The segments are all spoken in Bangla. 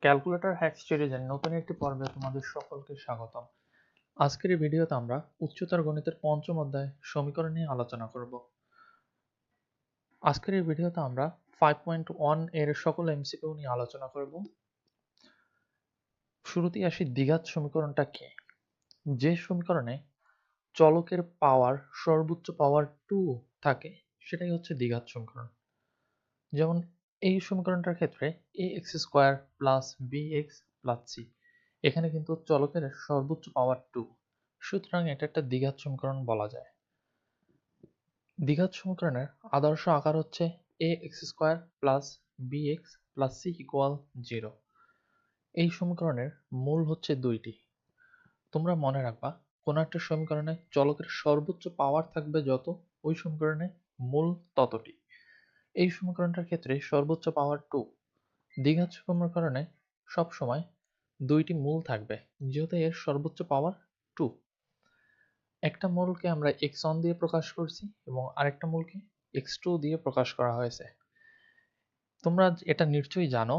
ক্যালকুলেটর হ্যাক্স সিরিজের নতুন একটি পর্বে তোমাদের সকলকে স্বাগতম। আজকের এই ভিডিওতে আমরা উচ্চতর গণিতের পঞ্চম অধ্যায় সমীকরণ নিয়ে আলোচনা করব। আজকের এই ভিডিওতে আমরা 5.1 এর সকল এমসিকিউ নিয়ে আলোচনা করব। শুরুতেই আসি দ্বিঘাত সমীকরণটা কি। যে সমীকরণে চলকের পাওয়ার সর্বোচ্চ পাওয়ার 2 থাকে সেটাই হচ্ছে দ্বিঘাত সমীকরণ। যেমন এই সমীকরণটার ক্ষেত্রে ax square plus bx plus c, এখানে কিন্তু চলকের সর্বোচ্চ পাওয়ার 2, সুতরাং এটা একটা দ্বিঘাত সমীকরণ বলা যায়। দ্বিঘাত সমীকরণের আদর্শ আকার হচ্ছে ax square plus bx plus c equal 0। এই সমীকরণের মূল হচ্ছে দুইটি। তোমরা মনে রাখবা, কোন একটা সমীকরণে চলকের সর্বোচ্চ পাওয়ার থাকবে যত, ওই সমীকরণে মূল ততটি। এই সমীকরণটার ক্ষেত্রে সর্বোচ্চ পাওয়ার 2। দ্বিঘাত সমীকরণে সব সময় দুইটি মূল থাকবে, যেহেতু এর সর্বোচ্চ পাওয়ার 2। একটা মূলকে আমরা x1 দিয়ে প্রকাশ করছি এবং আরেকটা মূলকে x2 দিয়ে প্রকাশ করা হয়েছে। তোমরা এটা নিশ্চয়ই জানো,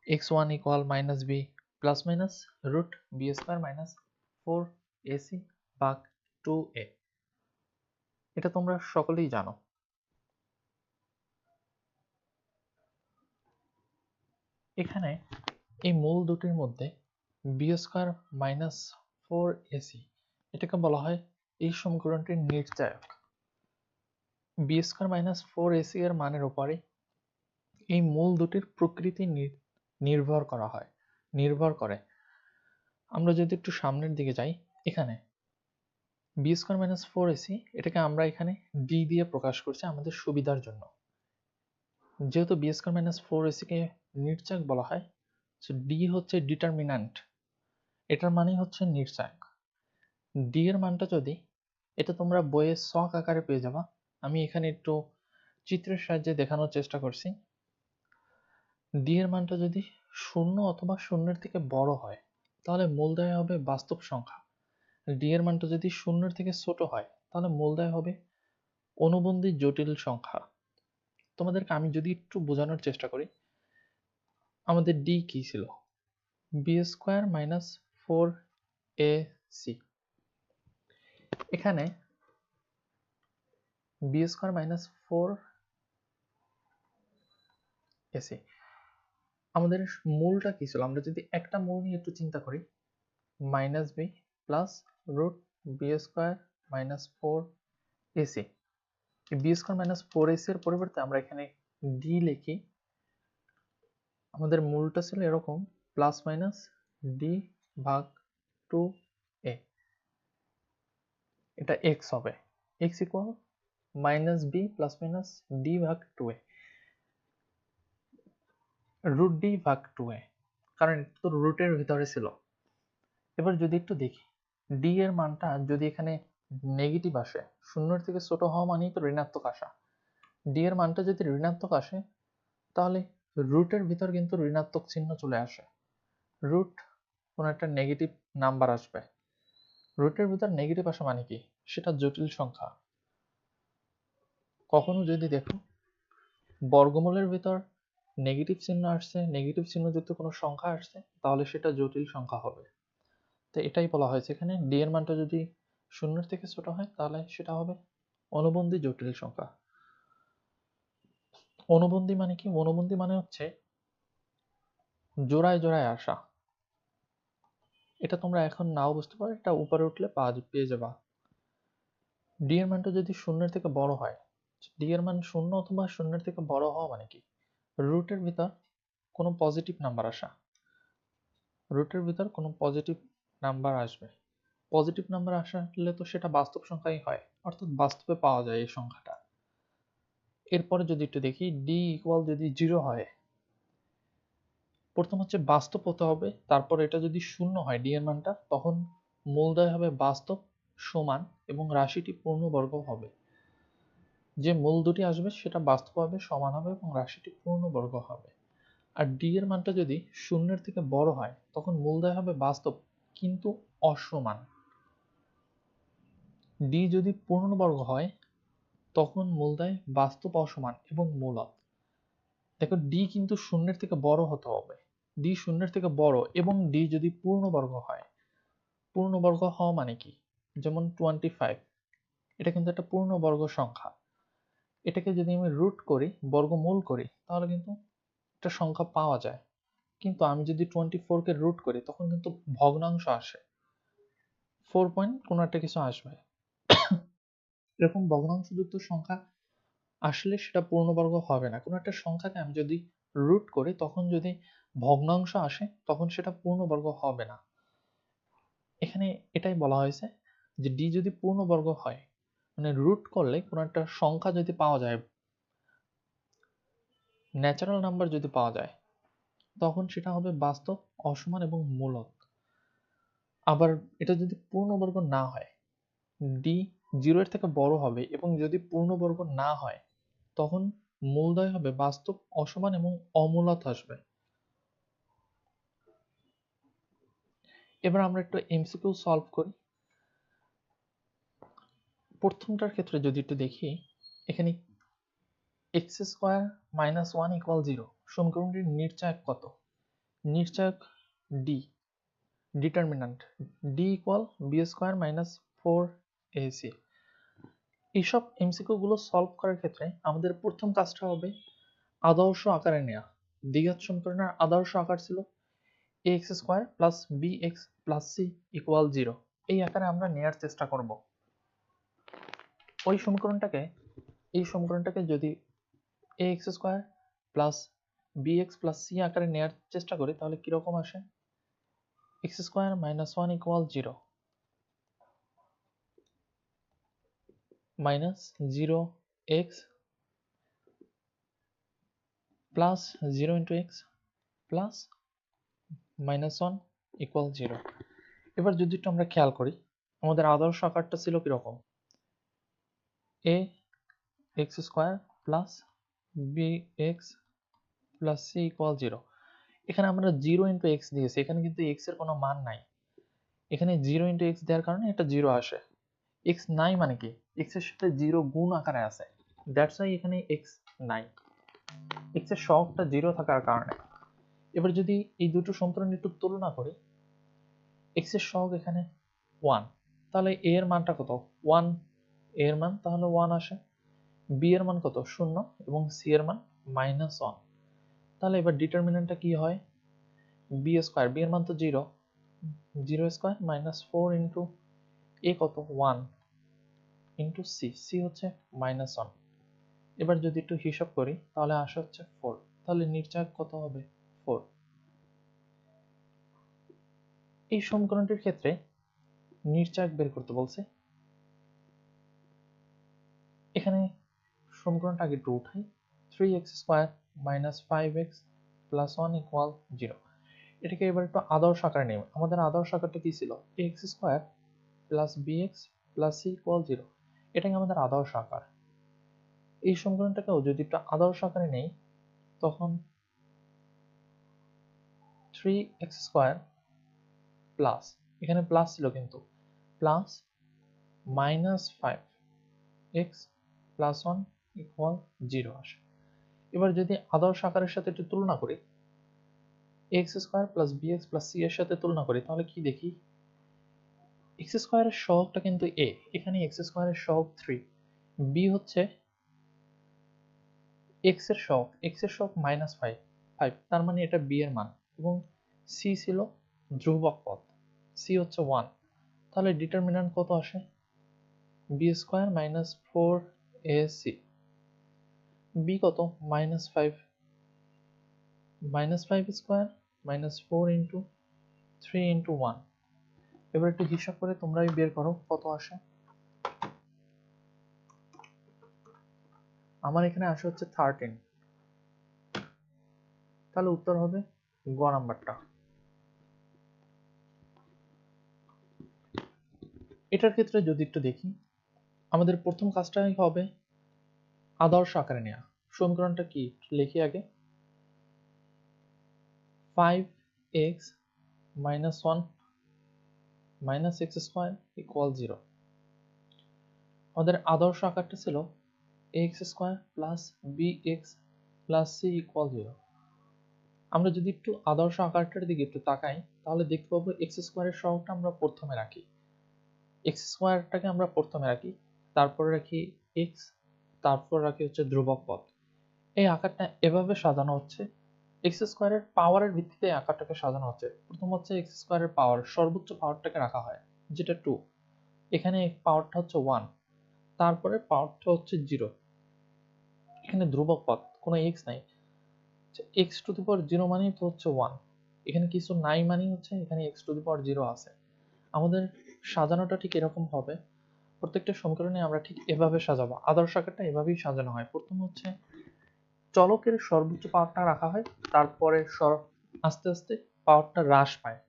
x1 equal minus b plus minus root b square minus 4ac ভাগ 2a। এটা তোমরা সকলেই জানো। এখানে এই মূল দুটির মধ্যে বি স্কয়ার মাইনাস 4ac, এটাকে বলা হয় এই সমীকরণটির নির্ণায়ক। বি স্কয়ার মাইনাস 4ac এর মানের উপরে এই মূল দুটির প্রকৃতি নির্ভর করে। আমরা যদি একটু সামনের দিকে যাই, এখানে বি স্কয়ার মাইনাস 4ac এটাকে আমরা এখানে ডি দিয়ে প্রকাশ করছি আমাদের সুবিধার জন্য। যেহেতু বি স্কয়ার মাইনাস 4ac কে নির্ণায়ক বলা হয়, সো ডি হচ্ছে ডিটারমিন্যান্ট, এটার মানে হচ্ছে নির্ণায়ক। ডি এর মানটা যদি, এটা তোমরা বইয়ে ছক আকারে পেয়ে যাবা, আমি এখানে একটু চিত্রের সাহায্যে দেখানোর চেষ্টা করছি। ডি এর মানটা যদি শূন্য অথবা শূন্যের থেকে বড় হয় তাহলে মূলদয় হবে বাস্তব সংখ্যা। ডি এর মানটা যদি শূন্যের থেকে ছোট হয় তাহলে মূলদয় হবে অনুবন্ধী জটিল সংখ্যা। তোমাদেরকে আমি যদি একটু বোঝানোর চেষ্টা করি, আমাদের ডি কি ছিল? B square minus 4ac। এখানে বি স্কয়ার মাইনাস 4ac আমাদের মূলটা কি ছিল? আমরা যদি একটা মূল নিয়ে একটু চিন্তা করি, minus b plus root b square minus 4ac। B square minus 4ac এর পরিবর্তে আমরা এখানে ডি লিখি। আমাদের মূলটা ছিল এরকম, প্লাস মাইনাস ডি ভাগ 2a, এটা x হবে। x equal minus b plus minus d ভাগ 2a, রুট ডি ভাগ 2a, কারণ তো রুটের ভিতরে ছিল। এবার যদি একটু দেখি, ডি এর মানটা যদি এখানে নেগেটিভ আসে, শূন্যের থেকে ছোট হওয়া মানেই তো ঋণাত্মক আসা। ডি এর মানটা যদি ঋণাত্মক আসে তাহলে রুটের ভিতর কিন্তু ঋণাত্মক চিহ্ন চলে আসে। রুট কোন একটা নেগেটিভ নাম্বার আসবে। রুটের ভিতর নেগেটিভ আসা মানে কি? সেটা জটিল সংখ্যা। কখনো যদি দেখো বর্গমূলের ভিতর নেগেটিভ চিহ্ন আসছে, নেগেটিভ চিহ্নযুক্ত কোনো সংখ্যা আসছে, তাহলে সেটা জটিল সংখ্যা হবে। তো এটাই বলা হয়েছে এখানে, ডি এর মানটা যদি শূন্যের থেকে ছোট হয় তাহলে সেটা হবে অনুবন্ধী জটিল সংখ্যা। অনুবন্ধী মানে কি? অনুবন্ধী মানে হচ্ছে জোড়ায় জোড়ায় আসা। এটা তোমরা এখন নাও বুঝতে পারো, এটা উপরে উঠলে পেয়ে যাবা। ডি এর মানটা যদি শূন্যের থেকে বড় হয়, ডি এর মান শূন্য অথবা শূন্যের থেকে বড় হওয়া মানে কি? রুটের ভিতর কোনো পজিটিভ নাম্বার আসা। রুটের ভিতর কোনো পজিটিভ নাম্বার আসবে। পজিটিভ নাম্বার আসলে তো সেটা বাস্তব সংখ্যাই হয়, অর্থাৎ বাস্তবে পাওয়া যায় এই সংখ্যাটা। এরপরে যদি একটু দেখি, ডি ইকুয়াল যদি 0 হয়, প্রথম হচ্ছে বাস্তব হতে হবে, তারপর এটা যদি শূন্য হয় ডি এর মানটা, তখন মূলদয় হবে বাস্তব সমান এবং রাশিটি পূর্ণবর্গ হবে। যে মূল দুটি আসবে সেটা বাস্তব হবে, সমান হবে এবং রাশিটি পূর্ণবর্গ হবে। আর ডি এর মানটা যদি শূন্যের থেকে বড় হয় তখন মূলদয় হবে বাস্তব কিন্তু অসমান। ডি যদি পূর্ণবর্গ হয় তখন মূলদয় বাস্তব অসমান এবং মূলদ। দেখো ডি কিন্তু শূন্যের থেকে বড় হতে হবে, ডি শূন্যের থেকে বড় এবং ডি যদি পূর্ণবর্গ হয়, পূর্ণবর্গ হওয়া মানে কি, যেমন 25, এটা কিন্তু একটা পূর্ণবর্গ সংখ্যা। এটাকে যদি আমি রুট করি, বর্গমূল করি, তাহলে কিন্তু একটা সংখ্যা পাওয়া যায়। কিন্তু আমি যদি 24কে রুট করি তখন কিন্তু ভগ্নাংশ আসে, 4 পয়েন্ট কোনো একটা কিছু আসবে। এরকম ভগ্নাংশযুক্ত সংখ্যা আসলে সেটা পূর্ণবর্গ হবে না। কোনো একটা সংখ্যাকে আমি যদি রুট করি তখন যদি ভগ্নাংশ আসে তখন সেটা পূর্ণবর্গ হবে না। এখানে এটাই বলা হয়েছে যে ডি যদি পূর্ণবর্গ হয়, মানে রুট করলে কোনো একটা সংখ্যা যদি পাওয়া যায়, ন্যাচারাল নাম্বার যদি পাওয়া যায়, তখন সেটা হবে বাস্তব, অসমান এবং মূলক। আবার এটা যদি পূর্ণবর্গ না হয়, ডি 0 এর থেকে বড় হবে এবং যদি পূর্ণবর্গ না হয়, তখন মূলদ্বয় হবে বাস্তব, অসমান এবং অমূলত আসবে। এবার আমরা একটু এমসিকিউ সলভ করি। প্রথমটার ক্ষেত্রে যদি একটু দেখি, এখানে x square minus one equal 0 সমীকরণটির নির্ণায়ক কত? নির্ণায়ক d, determinant d equal b square minus 4ac। এইসব এমসিকিউ গুলো সলভ করার ক্ষেত্রে আমাদের প্রথম কাজটা হবে আদর্শ আকারে নেওয়া। দ্বিঘাত সমীকরণের আদর্শ আকার ছিল ax square plus bx plus c equal 0। এই আকারে আমরা নেওয়ার চেষ্টা করব। ওই সমীকরণটাকে, এই সমীকরণটাকে যদি ax square plus bx plus c আকারে নেওয়ার চেষ্টা করি তাহলে কিরকম আসে? x square minus one equal 0 minus 0x plus 0 into x plus minus one equal 0। এবার যদি একটু আমরা খেয়াল করি, আমাদের আদর্শ আকারটা ছিল কিরকম? A X square plus B X plus C equal 0। এখানে আমরা 0 ইন্টু এক্স দিয়েছি, এখানে কিন্তু এক্স এর কোনো মান নাই। এখানে 0 ইন্টু এক্স দেওয়ার কারণে এটা 0 আসে। এক্স নাই মানে কি, এক্স এর সাথে 0 গুণ আকারে আছে, দ্যাটস ওয়াই এখানে এক্স নাই, এক্স এর সহগটা 0 থাকার কারণে। এবার যদি এই দুটো সমীকরণ একটু তুলনা করি, এক্স এর সহগ এখানে 1, তাহলে এ এর মানটা কত? 1, এ এর মান তাহলে 1 আসে। বি এর মান কত? 0 এবং সি এর মান -1। তাহলে এবার ডিটারমিন্যান্টটা কি হয়? বি স্কয়ার, বি এর মান তো 0, 0 স্কয়ার -4 ইনটু এ কত? 1 ইনটু সি, সি হচ্ছে -1। এবার যদি একটু হিসাব করি তাহলে আসে হচ্ছে 4, তাহলে নির্ণায়ক কত হবে? 4। এই সমীকরণটির ক্ষেত্রে নির্ণায়ক বের করতে বলছে। এখানে সমীকরণটা আগে একটু উঠাই। 3x square minus 5x plus 1 equal 0। এটাকে এবার একটু আদর্শ আকারে নেব। আমাদের আদর্শ আকারটা কি ছিল? ax square plus bx plus c equal 0। এটাকে আমাদের আদর্শ আকার। এই সমীকরণটাকেও যদি একটু আদর্শ আকারে নেই, তখন 3x স্কয়ার প্লাস, এখানে প্লাস ছিল কিন্তু, plus minus 5x plus 1 equal 0 আসে। এবার যদি আদর্শ আকারের সাথে একটু তুলনা করি, x square plus b x plus c এর সাথে তুলনা করি, তাহলে কি দেখি? এক্স স্কোয়ারের সহগটা কিন্তু এ, এখানে এক্স স্কোয়ারের সহগ 3, বি হচ্ছে এক্স এর সহগ, এক্স এর সহগ -5, তার মানে এটা বি এর মান, এবং সি ছিল ধ্রুবক পদ, সি হচ্ছে 1। তাহলে ডিটারমিন্যান্ট কত আসে? B square minus 4ac, B কত? -5, -5 স্কোয়ার -4 ইন্টু 3 ইন্টু 1। এবার একটু হিসাব করে তোমরাই বের করো কত আসে। আমার এখানে আসে হচ্ছে 13। তাহলে উত্তর হবে গ নাম্বারটা। এটার ক্ষেত্রে যদি একটু দেখি, আমাদের প্রথম কাজটাই হবে আদর্শ আকারে নেওয়া। সমীকরণটা কি লিখি আগে, 5x minus 1 minus x square equal 0। আমাদের আদর্শ আকারটা ছিল ax square plus bx plus c equal 0। আমরা যদি একটু আদর্শ আকারটার দিকে একটু তাকাই তাহলে দেখতে পাবো এক্স স্কোয়ারের সহগটা আমরা প্রথমে রাখি, এক্স স্কোয়ারটাকে আমরা প্রথমে রাখি, তারপরে রাখি এক্স, তারপর রাখি হচ্ছে ধ্রুবক পদ। এই আকারটা এভাবে সাজানো হচ্ছে, এক্স স্কোয়ারের পাওয়ারের ভিত্তিতে এই আকারটাকে সাজানো হচ্ছে। প্রথম হচ্ছে এক্স স্কোয়ারের পাওয়ার, সর্বোচ্চ পাওয়ারটাকে রাখা হয় যেটা 2, এখানে পাওয়ারটা হচ্ছে 1, তারপরে পাওয়ারটা হচ্ছে 0, এখানে ধ্রুবক পদ কোনো এক্স নাই, এক্স টু দি পাওয়ার 0 মানেই তো হচ্ছে 1, এখানে কিছু নাই মানেই হচ্ছে এখানে এক্স টু দি পাওয়ার 0 আছে। আমাদের সাজানোটা ঠিক এরকম হবে, প্রত্যেকটা সমীকরণে আমরা ঠিক এভাবে সাজাবো, আদর্শ আকারটা এভাবেই সাজানো হয়। প্রথম হচ্ছে চলকের সর্বোচ্চ পাওয়ারটা রাখা হয়, তারপরে আস্তে আস্তে পাওয়ারটা হ্রাস পায়,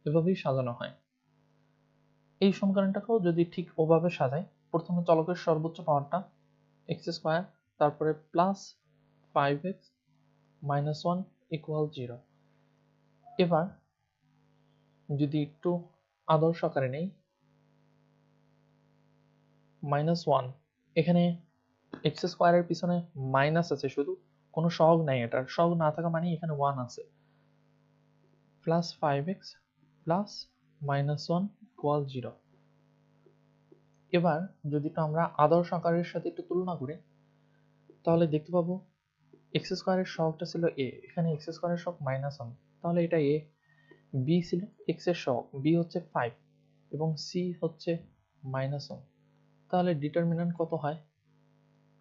এভাবেই সাজানো হয়। এই সমীকরণটাকেও যদি ঠিক ওভাবে সাজাই, প্রথমে চলকের সর্বোচ্চ পাওয়ারটা এক্স স্কোয়ার, তারপরে প্লাস 5x মাইনাস 1 ইকুয়াল 0। এবার যদি একটু আদর্শ আকারে নেই, মাইনাস 1, এখানে এক্স স্কোয়ারের পিছনে মাইনাস আছে, শুধু কোনো সহগ নাই, এটার সহগ না থাকা মানে এখানে 1 আছে, plus 5x plus minus 1 equal 0। এবার যদি তো আমরা আদর্শ আকারের সাথে একটু তুলনা করি তাহলে দেখতে পাবো এক্স স্কোয়ারের সহগটা ছিল a, এখানে এক্স স্কোয়ারের সহগ মাইনাস 1, তাহলে এটা a। b ছিল এক্স এর সহগ, b হচ্ছে 5 এবং c হচ্ছে মাইনাস 1, তাহলে ডিটারমিন্যান্ট কত হয়,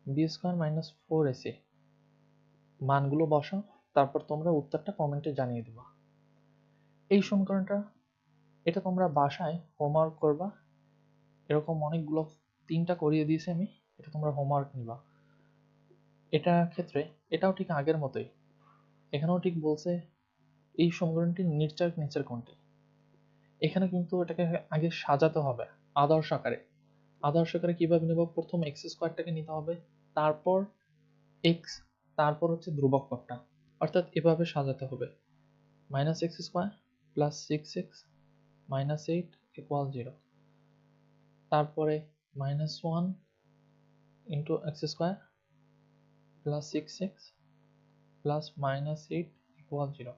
b স্কোয়ার মাইনাস 4ac। মানগুলো বসাও, তারপর তোমরা উত্তরটা কমেন্টে জানিয়ে দেবা। এই সমীকরণটা এটা তোমরা বাসায় হোমওয়ার্ক করবা, এরকম অনেকগুলো 3টা করিয়ে দিয়েছি আমি, এটা তোমরা হোমওয়ার্ক নিবা। এটা ক্ষেত্রে এটাও ঠিক আগের মতোই, এখানেও ঠিক বলছে এই সমীকরণটির নির্ণায়ক নিচের কোনটি। এখানে কিন্তু এটাকে আগে সাজাতে হবে আদর্শ আকারে। আদর্শ আকারে কিভাবে নেব, প্রথম এক্স স্কোয়ারটাকে নিতে হবে, তারপর এক্স, তারপর হচ্ছে ধ্রুবক পদটা, অর্থাৎ এভাবে সাজাতে হবে, minus x square plus 6x minus 8 equal 0, তারপরে minus 1 into x square plus 6x plus minus 8 equal 0।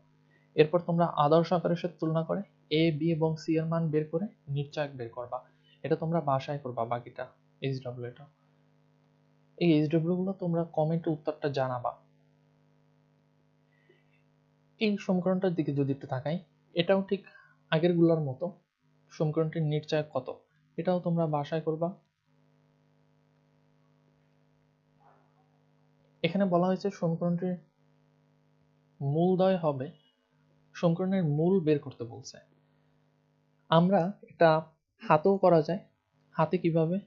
এরপর তোমরা আদর্শ আকারের সাথে তুলনা করে এ বি এবং সি এর মান বের করে নির্ণায়ক বের করবা, এটা তোমরা বাসায় করবা। বাকিটা এইচডব্লিউ, এটা এই এইচডব্লিউ গুলো তোমরা কমেন্টে উত্তরটা জানাবা। এই সমীকরণটার দিকে যদি একটু তাকাই, এটাও ঠিক আগের গুলোর মতো, সমীকরণটির নির্ণায়ক কত এটাও তোমরা বাসায় করবা। এখানে বলা হয়েছে সমীকরণটির মূলদয় হবে, সমীকরণের মূল বের করতে বলছে। আমরা এটা হাতেও করা যায়, হাতে কিভাবে,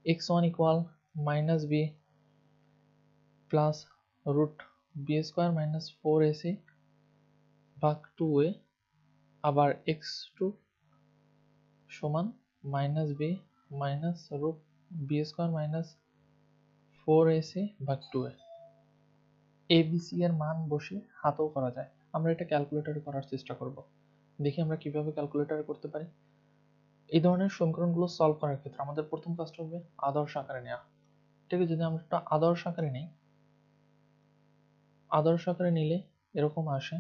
x1 equal minus b plus root b square minus 4ac ভাগ 2a, আবার x2 সমান minus b minus root b square minus 4ac ভাগ 2a। abc এর মান বসে হাতেও করা যায়, আমরা এটা ক্যালকুলেটরে করার চেষ্টা করব, দেখি আমরা কিভাবে ক্যালকুলেটরে করতে পারি। এই ধরনের সমীকরণগুলো সলভ করার ক্ষেত্রে আমাদের প্রথম কাজটা হবে আদর্শ আকারে নেওয়া। ঠিক আছে, যদি আমরা একটা আদর্শ আকারে নেই, আদর্শ আকারে নিলে এরকম আসে,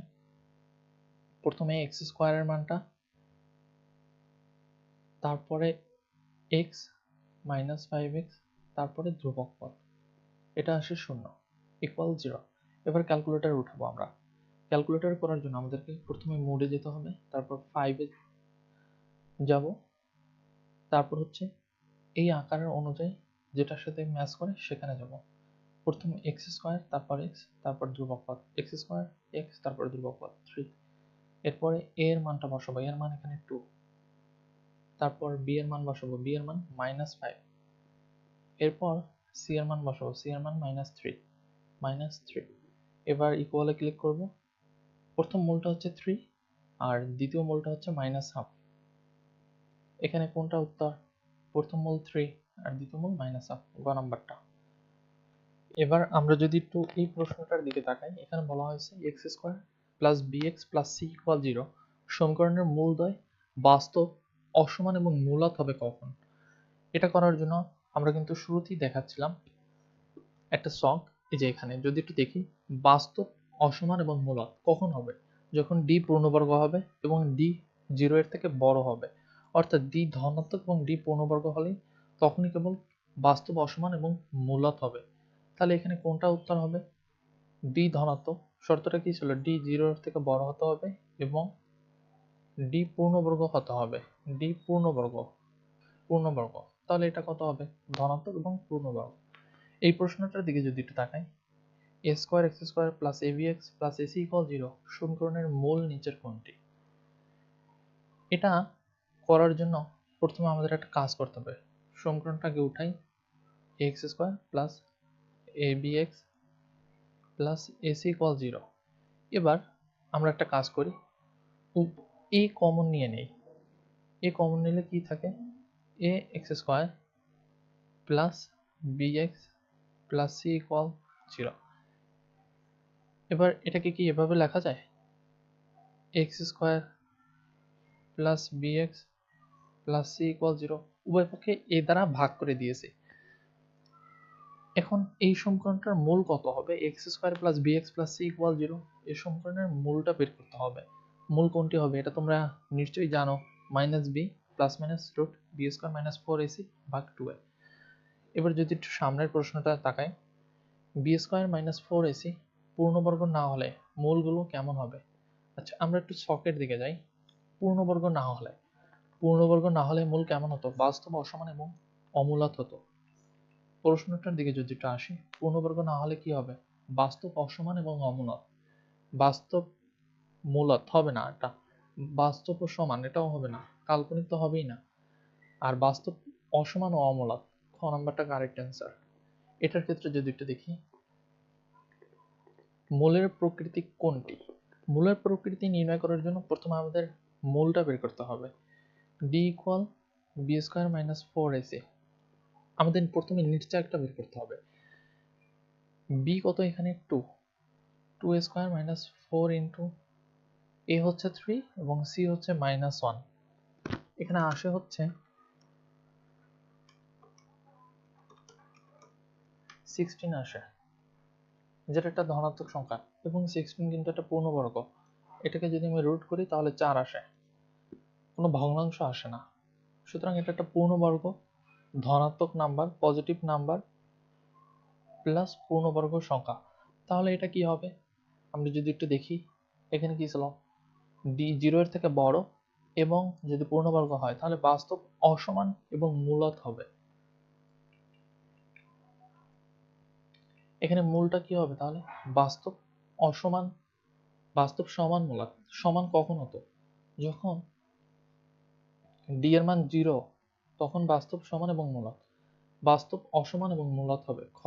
প্রথমে এক্স স্কোয়ারের মানটা, তারপরে এক্স মাইনাস 5x, তারপরে ধ্রুবক পদ, এটা আসে 0 ইকুয়াল 0। এবার ক্যালকুলেটর উঠাবো আমরা। ক্যালকুলেটর করার জন্য আমাদেরকে প্রথমে মোডে যেতে হবে, তারপর 5 এ যাব, তারপর হচ্ছে এই আকারের অনুযায়ী যেটার সাথে ম্যাচ করে সেখানে যাব। প্রথমে এক্স স্কোয়ার, তারপর এক্স, তারপর ধ্রুবক পদ, এক্স স্কোয়ার এক্স, তারপর ধ্রুবক পদ 3। এরপরে এ এর মানটা বসাবো, এর মান এখানে 2, তারপর বি এর মান বসাবো, বি এর মান মাইনাস 5, এরপর সি এর মান বসাবো, সি এর মান মাইনাস 3। এবার ইকুয়ালে ক্লিক করব, প্রথম মূলটা হচ্ছে 3 আর দ্বিতীয় মূলটা হচ্ছে মাইনাস হাফ। এখানে কোনটা উত্তর, প্রথম মূল 3 আর দ্বিতীয় মূল মাইনাস হাফ, গ নাম্বারটা। এবার আমরা যদি একটু এই প্রশ্নটার দিকে তাকাই, এখানে বলা হয়েছে x square plus b x plus C equal 0 সমীকরণের মূলদ্বয় বাস্তব, অসমান এবং মূলদ হবে কখন। এটা করার জন্য আমরা কিন্তু শুরুতেই দেখাচ্ছিলাম একটা সং, এই যে এখানে যদি একটু দেখি, বাস্তব, অসমান এবং মূলদ কখন হবে? যখন ডি পূর্ণবর্গ হবে এবং ডি 0 এর থেকে বড় হবে, অর্থাৎ ডি ধনাত্মক এবং ডি পূর্ণবর্গ হলেই তখনই কেবল বাস্তব অসমান এবং মূলদ হবে। তাহলে এখানে কোনটা উত্তর হবে? ডি ধনাত্মক। শর্তটা কি ছিল? ডি 0 এর থেকে বড় হতে হবে এবং ডি পূর্ণবর্গ হতে হবে। ডি পূর্ণবর্গ। তাহলে এটা কত হবে? ধনাত্মক এবং পূর্ণবর্গ। এই প্রশ্নটার দিকে যদি একটু তাকাই, a square x square plus abx plus ac equal 0 সমীকরণের মূল নিচের কোনটি? এটা করার জন্য প্রথমে আমাদের একটা কাজ করতে হবে। সমীকরণটাকে উঠাই, x square plus abx plus ac equal 0। এবার আমরা একটা কাজ করি, a কমন নিয়ে নেই। a কমন নিলে কি থাকে? a x square plus bx plus c equal 0। এবার এটাকে কি এভাবে লেখা যায়? x square plus bx plus c equal 0, উভয় পক্ষে a দ্বারা ভাগ করে দিয়েছি। এখন এই সমীকরণটার মূল কত হবে? x square plus bx plus c equal 0। এই সমীকরণের মূলটা বের করতে হবে। মূল কোনটি হবে? এটা তোমরা নিশ্চয়ই জানো, minus b plus minus root b square minus 4ac ভাগ 2a। এবার যদি একটু সামনের প্রশ্নটা তাকাই, b স্কয়ার মাইনাস 4ac পূর্ণবর্গ না হলে মূলগুলো কেমন হবে? আচ্ছা, আমরা একটু ছকের দিকে যাই। পূর্ণবর্গ না হলে মূল কেমন হতো? বাস্তব, অসমান এবং অমূলদ হতো। প্রশ্নটার দিকে যদি একটু আসি, পূর্ণবর্গ না হলে কি হবে? বাস্তব, অসমান এবং অমূলদ। বাস্তব মূলদ হবে না, এটা বাস্তব ও সমান এটাও হবে না, কাল্পনিক তো হবেই না। আর বাস্তব অসমান ও অমূলদ, খ নাম্বারটা কারেক্ট অ্যান্সার। এটার ক্ষেত্রে যদি একটু দেখি, মূলের প্রকৃতি কোনটি? মূলের প্রকৃতি নির্ণয় করার জন্য প্রথমে আমাদের মূলটা বের করতে হবে। D equal b square minus 4ac। আমাদের প্রথমে নির্চায়কটা বের করতে হবে। বি কত এখানে? 2 স্কয়ার মাইনাস 4 ইন্টু এ হচ্ছে 3 এবং সি হচ্ছে -1। এখানে আসে হচ্ছে 16 আসে, যেটা একটা ধনাত্মক সংখ্যা এবং 16 কিন্তু একটা পূর্ণবর্গ। এটাকে যদি আমি রুট করি তাহলে 4 আসে, কোনো ভগ্নাংশ আসে না। সুতরাং এটা একটা পূর্ণবর্গ, ধনাত্মক নাম্বার, পজিটিভ নাম্বার প্লাস পূর্ণবর্গ সংখ্যা। তাহলে এটা কি হবে? আমরা যদি একটু দেখি, এখানে কি ছিল? ডি 0 এর থেকে বড় এবং যদি পূর্ণবর্গ হয় তাহলে বাস্তব, অসমান এবং মূলদ হবে। এখানে মূলটা কি হবে তাহলে? বাস্তব, অসমান, বাস্তব সমান মূলদ। সমান কখন হতো? যখন ডি এর মান 0, তখন বাস্তব, সমান এবং মূলদ। বাস্তব, অসমান এবং মূলদ হবে খ।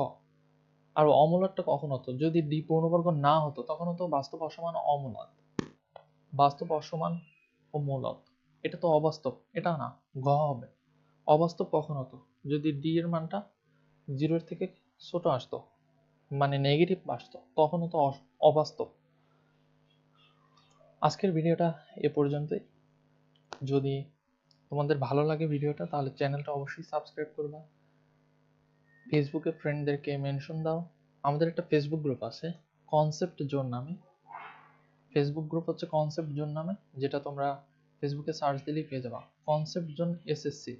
আর অমূলদটা কখন হতো? যদি ডি পূর্ণবর্গ না হতো তখন হতো বাস্তব, অসমান, অমূলদ। বাস্তব, অসমান ও মূলদ, এটা তো অবাস্তব, এটা না, ঘ হবে। অবাস্তব কখন হতো? যদি ডি এর মানটা 0 এর থেকে ছোট আসতো, মানে নেগেটিভ আসতো, তখন হতো অবাস্তব। আজকের ভিডিওটা এ পর্যন্তই। যদি তোমাদের ভালো লাগে ভিডিওটা তাহলে চ্যানেলটা অবশ্যই সাবস্ক্রাইব করবা, ফেসবুকে ফ্রেন্ডদেরকে মেনশন দাও। আমাদের একটা ফেসবুক গ্রুপ আছে কনসেপ্ট জোন নামে। ফেসবুক গ্রুপ হচ্ছে কনসেপ্ট জোন নামে, যেটা তোমরা ফেসবুকে সার্চ দিলেই পেয়ে যাবা, কনসেপ্ট জোন এসএসসি।